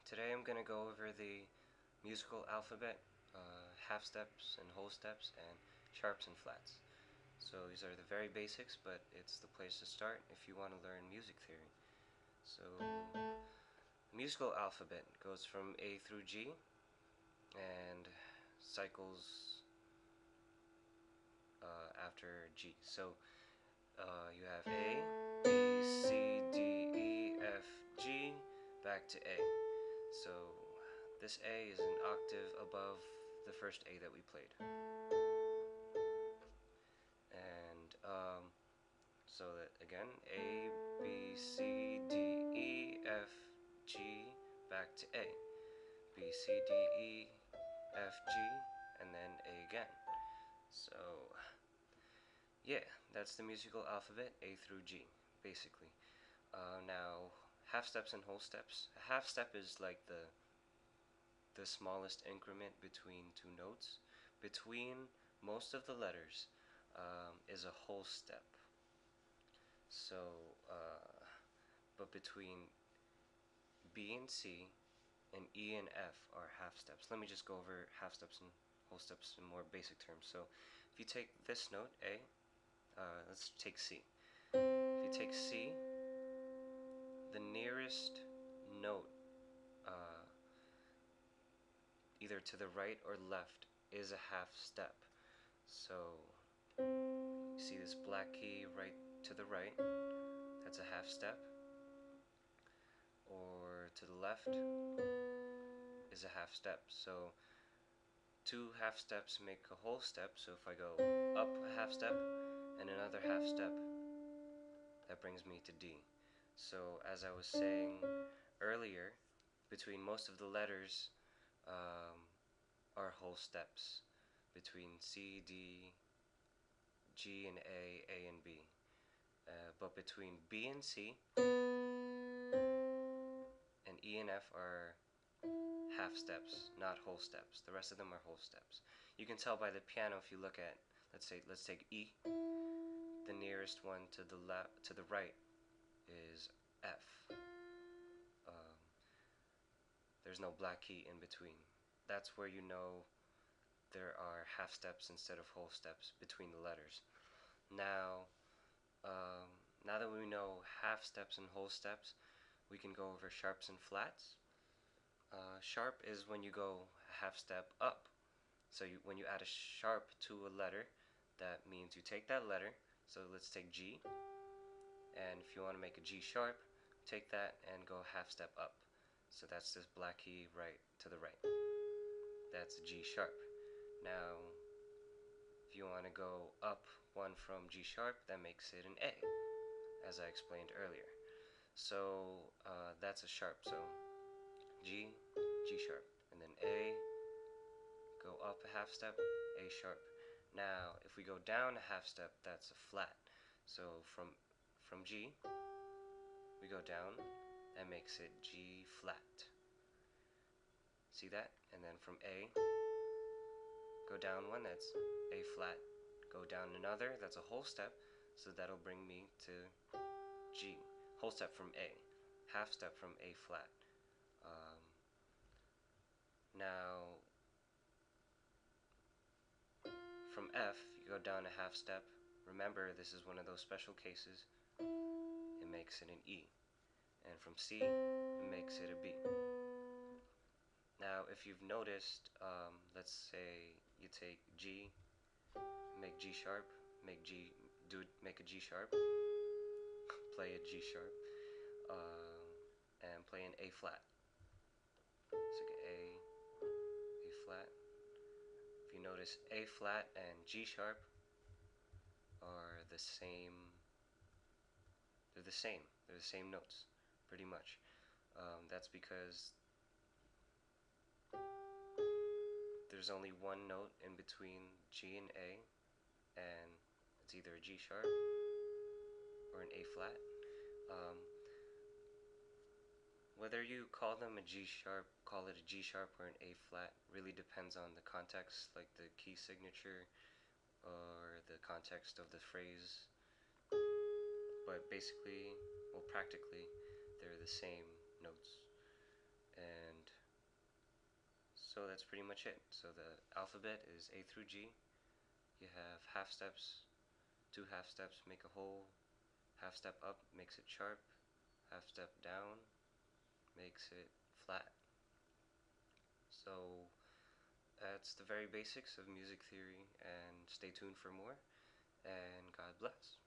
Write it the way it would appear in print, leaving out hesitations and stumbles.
Today I'm going to go over the musical alphabet, half steps and whole steps, and sharps and flats. So these are the very basics, but it's the place to start if you want to learn music theory. So the musical alphabet goes from A through G and cycles after G. So you have A, B, C, D, E, F, G, back to A. So this A is an octave above the first A that we played. And so that again, A, B, C, D, E, F, G, back to A. B, C, D, E, F, G, and then A again. So yeah, that's the musical alphabet, A through G, basically. Now, half steps and whole steps. A half step is like the smallest increment between two notes. Between most of the letters is a whole step. So, but between B and C and E and F are half steps. Let me just go over half steps and whole steps in more basic terms. So, if you take this note, A, let's take C. If you take C, the nearest note, either to the right or left, is a half step. So, you see this black key right to the right, that's a half step. Or to the left is a half step. So, two half steps make a whole step. So, if I go up a half step and another half step, that brings me to D. So, as I was saying earlier, between most of the letters are whole steps. Between C, D, G and A and B. But between B and C and E and F are half steps, not whole steps. The rest of them are whole steps. You can tell by the piano if you look at, let's take E. The nearest one to the right is F. There's no black key in between. That's where you know there are half steps instead of whole steps between the letters. Now, now that we know half steps and whole steps, we can go over sharps and flats. Sharp is when you go a half step up. So when you add a sharp to a letter, that means you take that letter. So let's take G, and if you want to make a G sharp, take that and go half step up. So that's this black key right to the right. That's a G sharp. Now, if you want to go up one from G sharp, that makes it an A, as I explained earlier. So that's a sharp. So G, G sharp, and then A, go up a half step, A sharp. Now, if we go down a half step, that's a flat. So from G, we go down, that makes it G flat. See that? And then from A, go down one, that's A flat. Go down another, that's a whole step, so that'll bring me to G. Whole step from A, half step from A flat. Now, from F, you go down a half step. Remember, this is one of those special cases. It makes it an E. And from C, it makes it a B. Now, if you've noticed, let's say you take G, make G sharp, make a G sharp, play a G sharp, and play an A flat. So get A flat. If you notice, A flat and G sharp are the same. They're the same. They're the same notes, pretty much. That's because there's only one note in between G and A, and it's either a G sharp or an A flat. Whether you call them a G sharp, call it a G sharp or an A flat, really depends on the context, like the key signature or the context of the phrase. But basically, well, practically, they're the same notes. And so that's pretty much it. So the alphabet is A through G. You have half steps, two half steps make a whole, half step up makes it sharp, half step down makes it flat. So that's the very basics of music theory, and stay tuned for more, and God bless.